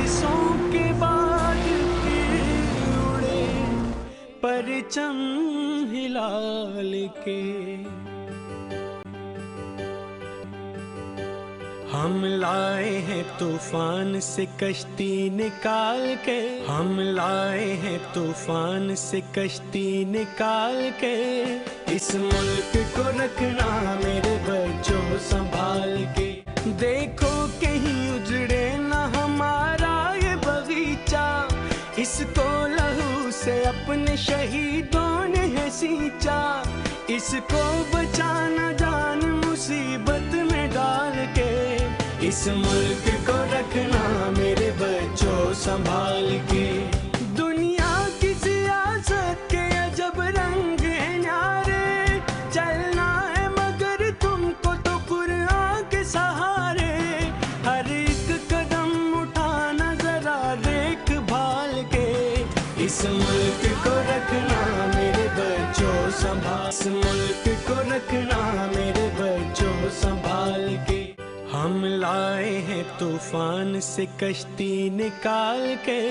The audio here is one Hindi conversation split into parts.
बरसों के बाद फिर उड़े परचम हिलाल के। हम लाए हैं तूफान से कश्ती निकाल के, हम लाए हैं तूफान से कश्ती निकाल के। इस मुल्क को रखना मेरे बच्चों संभाल के। देखो कहीं उजड़े ना हमारा ये बगीचा, इसको लहू से अपने शहीदों ने है सींचा। इसको बचाना जान मुसीबत में डाल के। इस मुल्क को रखना मेरे बच्चों संभाल के। दुनिया की सियासत के अजब रंग है न्यारे, चलना है मगर तुमको तो कुरान के सहारे। हर एक कदम उठाना जरा देख भाल के। इस मुल्क को रखना मेरे बच्चों संभाल, इस मुल्क को रखना मेरे बच्चों संभाल के। हम लाए हैं तूफान से कश्ती निकाल के।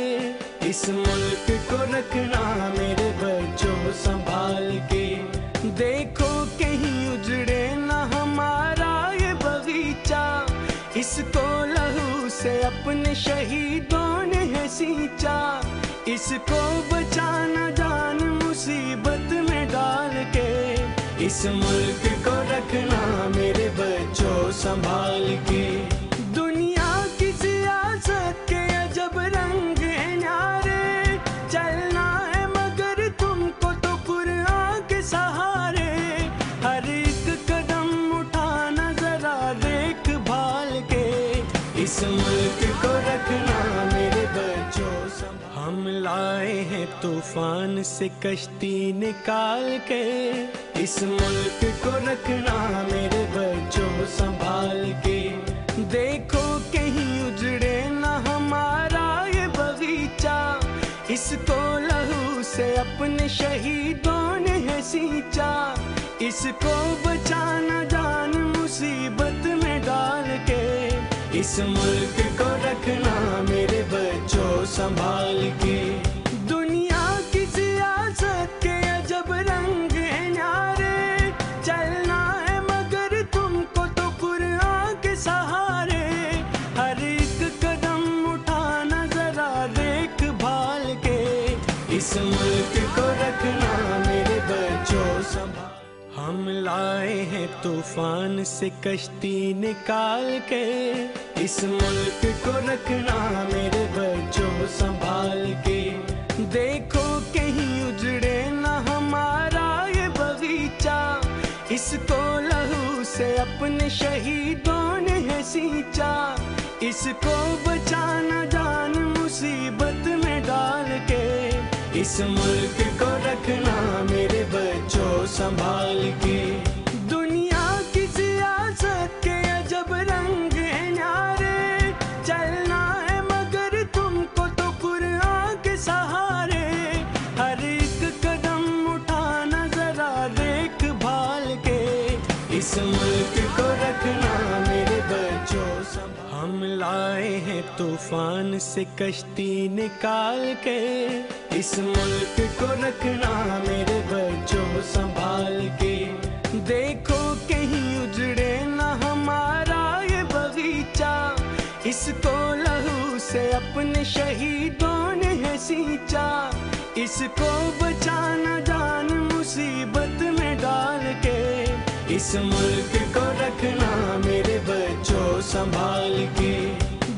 इस मुल्क को रखना मेरे बच्चों संभाल के। देखो कहीं उजड़े ना हमारा ये बगीचा, इसको लहू से अपने शहीदों ने है सींचा। इसको बचाना जान मुसीबत में डाल के। इस मुल्क को रखना मेरे बच्चों संभाल के। दुनिया की सियासत के अजब रंग है न्यारे, चलना है मगर तुमको तो कुरान के सहारे। हर एक कदम उठाना जरा देख भाल के। इस मुल्क को रखना मेरे बच्चों संभाल। हम लाए हैं तूफान से कश्ती निकाल के। इस मुल्क को रखना मेरे बच्चों संभाल के। देखो कहीं उजड़े ना हमारा ये बगीचा, इसको लहू से अपने शहीदों ने है सींचा। इसको बचाना जान मुसीबत में डाल के। इस मुल्क को रखना मेरे बच्चों संभाल के। दुनिया की सियासत के अजब रंग है न्यारे, चलना है मगर तुमको तो कुरान के सहारे। हर एक कदम उठाना जरा देख भाल के। इस मुल्क को रखना मेरे बच्चों संभाल। हम लाए हैं तूफान से कश्ती निकाल के। इस मुल्क को रखना मेरे बच्चों संभाल के। देखो कहीं उजड़े ना हमारा ये बगीचा, इसको लहू से अपने शहीदों ने है सींचा। इसको बचाना जान मुसीबत में डाल के। इस मुल्क को रखना मेरे बच्चों संभाल के। दुनिया की सियासत के अजब रंग है न्यारे, चलना है मगर तुमको तो कुरान के सहारे। हर एक कदम उठाना जरा देख भाल के। इस मुल्क को रखना मेरे बच्चों संभाल। हम लाए हैं तूफान से कश्ती निकाल के। इस मुल्क को रखना मेरे बच्चों संभाल के। देखो कहीं उजड़े ना हमारा ये बगीचा, इसको लहू से अपने शहीदों ने है सींचा। इसको बचाना जान मुसीबत में डाल के। इस मुल्क को रखना मेरे बच्चों संभाल के।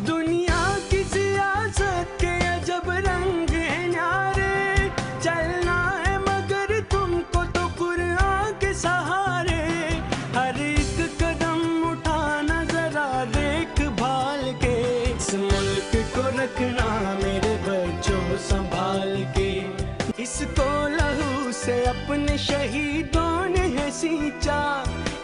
दुनिया की सियासत के अजब रंग है न्यारे, चलना है मगर तुमको तो कुरान के सहारे। हर एक कदम उठाना जरा देख भाल के। इस मुल्क को रखना मेरे बच्चों संभाल के। इसको लहू से अपने शहीदों ने है सींचा।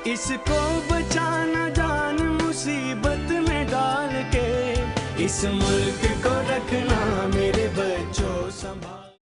इसको बचाना जान मुसीबत में डाल के। इस मुल्क को रखना मेरे बच्चों संभाल।